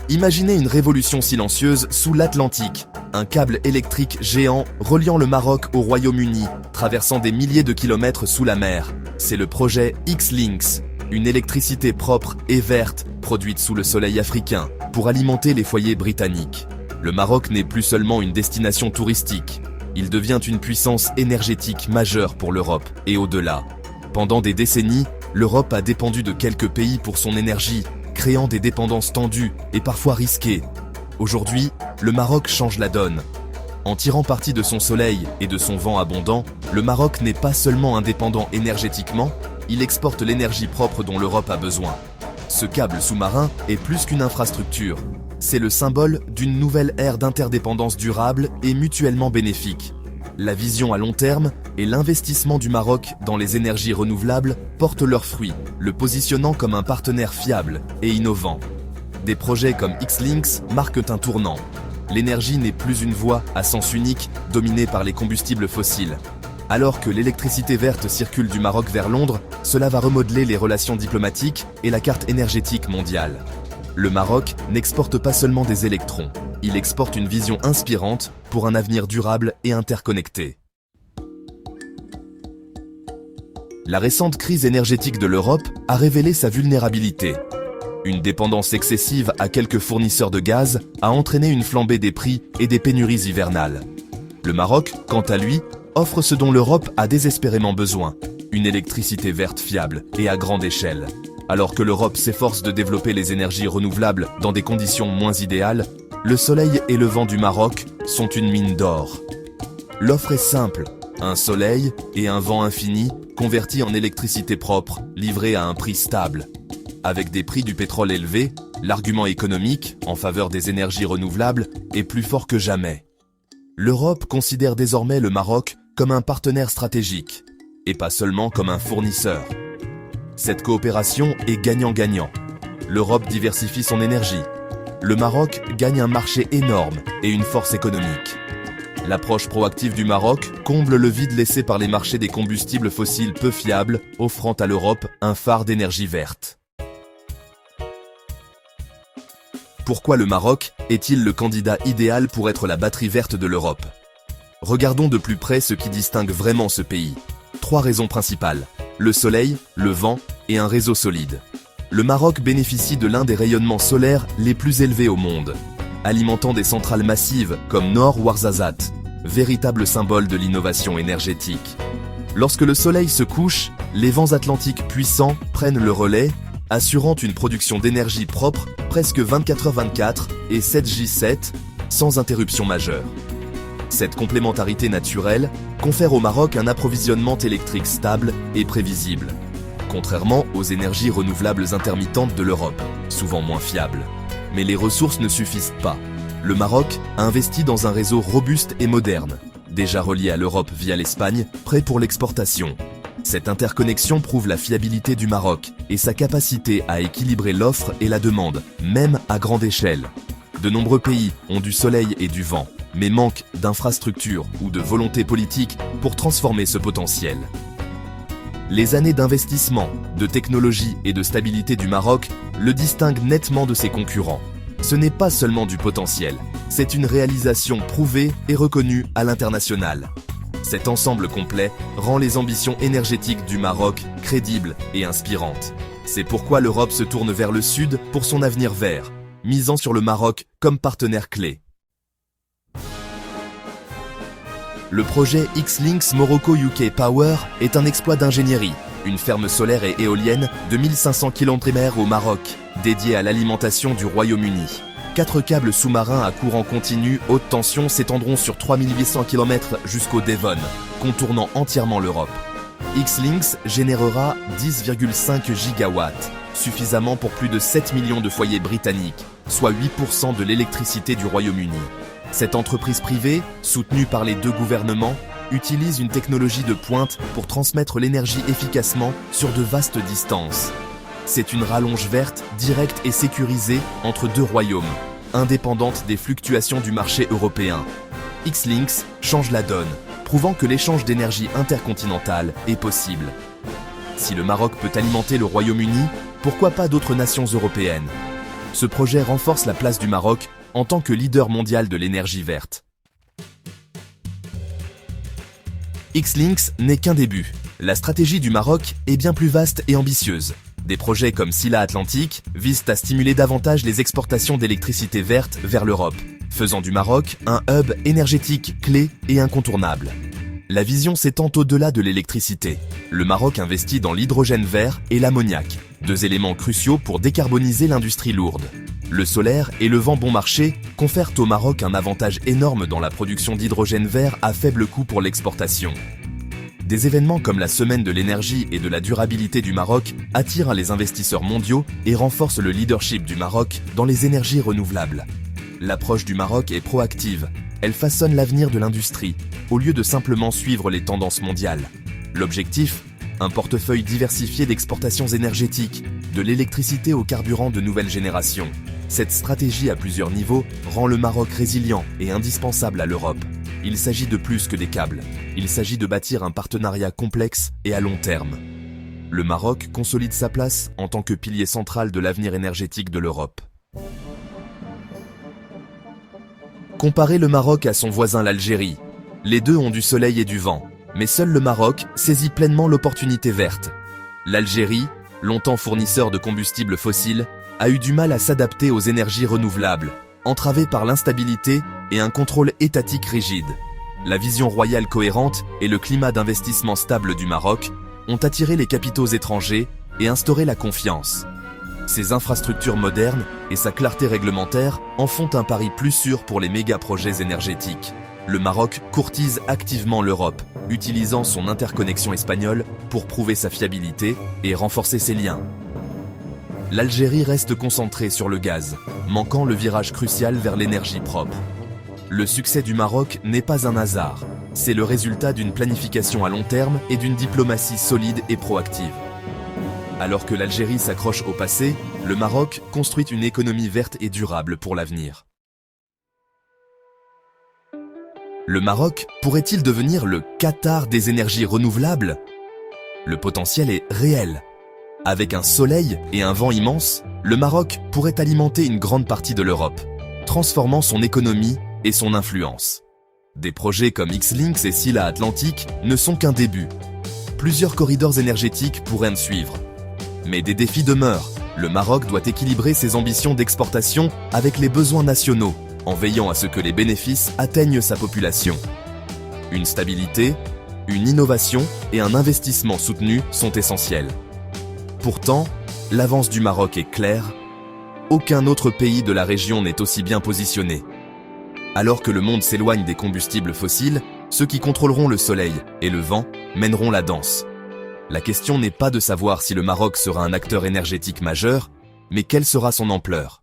Imaginez une révolution silencieuse sous l'Atlantique, un câble électrique géant reliant le Maroc au Royaume-Uni, traversant des milliers de kilomètres sous la mer. C'est le projet X-Links, une électricité propre et verte produite sous le soleil africain pour alimenter les foyers britanniques. Le Maroc n'est plus seulement une destination touristique, il devient une puissance énergétique majeure pour l'Europe et au-delà. Pendant des décennies, l'Europe a dépendu de quelques pays pour son énergie, créant des dépendances tendues et parfois risquées. Aujourd'hui, le Maroc change la donne. En tirant parti de son soleil et de son vent abondant, le Maroc n'est pas seulement indépendant énergétiquement, il exporte l'énergie propre dont l'Europe a besoin. Ce câble sous-marin est plus qu'une infrastructure. C'est le symbole d'une nouvelle ère d'interdépendance durable et mutuellement bénéfique. La vision à long terme et l'investissement du Maroc dans les énergies renouvelables portent leurs fruits, le positionnant comme un partenaire fiable et innovant. Des projets comme X-Links marquent un tournant. L'énergie n'est plus une voie à sens unique dominée par les combustibles fossiles. Alors que l'électricité verte circule du Maroc vers Londres, cela va remodeler les relations diplomatiques et la carte énergétique mondiale. Le Maroc n'exporte pas seulement des électrons, il exporte une vision inspirante pour un avenir durable et interconnecté. La récente crise énergétique de l'Europe a révélé sa vulnérabilité. Une dépendance excessive à quelques fournisseurs de gaz a entraîné une flambée des prix et des pénuries hivernales. Le Maroc, quant à lui, offre ce dont l'Europe a désespérément besoin, une électricité verte fiable et à grande échelle. Alors que l'Europe s'efforce de développer les énergies renouvelables dans des conditions moins idéales, le soleil et le vent du Maroc sont une mine d'or. L'offre est simple, un soleil et un vent infini convertis en électricité propre, livrée à un prix stable. Avec des prix du pétrole élevés, l'argument économique en faveur des énergies renouvelables est plus fort que jamais. L'Europe considère désormais le Maroc comme un partenaire stratégique, et pas seulement comme un fournisseur. Cette coopération est gagnant-gagnant. L'Europe diversifie son énergie. Le Maroc gagne un marché énorme et une force économique. L'approche proactive du Maroc comble le vide laissé par les marchés des combustibles fossiles peu fiables, offrant à l'Europe un phare d'énergie verte. Pourquoi le Maroc est-il le candidat idéal pour être la batterie verte de l'Europe? Regardons de plus près ce qui distingue vraiment ce pays. 3 raisons principales. Le soleil, le vent et un réseau solide. Le Maroc bénéficie de l'un des rayonnements solaires les plus élevés au monde, alimentant des centrales massives comme Nord Ouarzazate, véritable symbole de l'innovation énergétique. Lorsque le soleil se couche, les vents atlantiques puissants prennent le relais, assurant une production d'énergie propre presque 24h24 et 7J7, sans interruption majeure. Cette complémentarité naturelle confère au Maroc un approvisionnement électrique stable et prévisible, contrairement aux énergies renouvelables intermittentes de l'Europe, souvent moins fiables. Mais les ressources ne suffisent pas. Le Maroc a investi dans un réseau robuste et moderne, déjà relié à l'Europe via l'Espagne, prêt pour l'exportation. Cette interconnexion prouve la fiabilité du Maroc et sa capacité à équilibrer l'offre et la demande, même à grande échelle. De nombreux pays ont du soleil et du vent, mais manquent d'infrastructures ou de volonté politique pour transformer ce potentiel. Les années d'investissement, de technologie et de stabilité du Maroc le distinguent nettement de ses concurrents. Ce n'est pas seulement du potentiel, c'est une réalisation prouvée et reconnue à l'international. Cet ensemble complet rend les ambitions énergétiques du Maroc crédibles et inspirantes. C'est pourquoi l'Europe se tourne vers le sud pour son avenir vert, misant sur le Maroc comme partenaire clé. Le projet X-Links Morocco UK Power est un exploit d'ingénierie, une ferme solaire et éolienne de 1500 km au Maroc, dédiée à l'alimentation du Royaume-Uni. 4 câbles sous-marins à courant continu haute tension s'étendront sur 3800 km jusqu'au Devon, contournant entièrement l'Europe. X-Links générera 10,5 gigawatts, suffisamment pour plus de 7 millions de foyers britanniques, soit 8% de l'électricité du Royaume-Uni. Cette entreprise privée, soutenue par les 2 gouvernements, utilise une technologie de pointe pour transmettre l'énergie efficacement sur de vastes distances. C'est une rallonge verte, directe et sécurisée entre 2 royaumes, indépendante des fluctuations du marché européen. X-Links change la donne, prouvant que l'échange d'énergie intercontinentale est possible. Si le Maroc peut alimenter le Royaume-Uni, pourquoi pas d'autres nations européennes? Ce projet renforce la place du Maroc en tant que leader mondial de l'énergie verte. Xlinks n'est qu'un début. La stratégie du Maroc est bien plus vaste et ambitieuse. Des projets comme Scylla Atlantique visent à stimuler davantage les exportations d'électricité verte vers l'Europe, faisant du Maroc un hub énergétique clé et incontournable. La vision s'étend au-delà de l'électricité. Le Maroc investit dans l'hydrogène vert et l'ammoniac, deux éléments cruciaux pour décarboniser l'industrie lourde. Le solaire et le vent bon marché confèrent au Maroc un avantage énorme dans la production d'hydrogène vert à faible coût pour l'exportation. Des événements comme la Semaine de l'énergie et de la durabilité du Maroc attirent les investisseurs mondiaux et renforcent le leadership du Maroc dans les énergies renouvelables. L'approche du Maroc est proactive. Elle façonne l'avenir de l'industrie, au lieu de simplement suivre les tendances mondiales. L'objectif ? Un portefeuille diversifié d'exportations énergétiques, de l'électricité au carburant de nouvelle génération. Cette stratégie à plusieurs niveaux rend le Maroc résilient et indispensable à l'Europe. Il s'agit de plus que des câbles. Il s'agit de bâtir un partenariat complexe et à long terme. Le Maroc consolide sa place en tant que pilier central de l'avenir énergétique de l'Europe. Comparez le Maroc à son voisin l'Algérie. Les deux ont du soleil et du vent, mais seul le Maroc saisit pleinement l'opportunité verte. L'Algérie, longtemps fournisseur de combustibles fossiles, a eu du mal à s'adapter aux énergies renouvelables, entravée par l'instabilité et un contrôle étatique rigide. La vision royale cohérente et le climat d'investissement stable du Maroc ont attiré les capitaux étrangers et instauré la confiance. Ses infrastructures modernes et sa clarté réglementaire en font un pari plus sûr pour les méga-projets énergétiques. Le Maroc courtise activement l'Europe, utilisant son interconnexion espagnole pour prouver sa fiabilité et renforcer ses liens. L'Algérie reste concentrée sur le gaz, manquant le virage crucial vers l'énergie propre. Le succès du Maroc n'est pas un hasard, c'est le résultat d'une planification à long terme et d'une diplomatie solide et proactive. Alors que l'Algérie s'accroche au passé, le Maroc construit une économie verte et durable pour l'avenir. Le Maroc pourrait-il devenir le Qatar des énergies renouvelables ? Le potentiel est réel. Avec un soleil et un vent immense, le Maroc pourrait alimenter une grande partie de l'Europe, transformant son économie et son influence. Des projets comme Xlinks et Scylla Atlantique ne sont qu'un début. Plusieurs corridors énergétiques pourraient en suivre. Mais des défis demeurent. Le Maroc doit équilibrer ses ambitions d'exportation avec les besoins nationaux, en veillant à ce que les bénéfices atteignent sa population. Une stabilité, une innovation et un investissement soutenu sont essentiels. Pourtant, l'avance du Maroc est claire. Aucun autre pays de la région n'est aussi bien positionné. Alors que le monde s'éloigne des combustibles fossiles, ceux qui contrôleront le soleil et le vent mèneront la danse. La question n'est pas de savoir si le Maroc sera un acteur énergétique majeur, mais quelle sera son ampleur.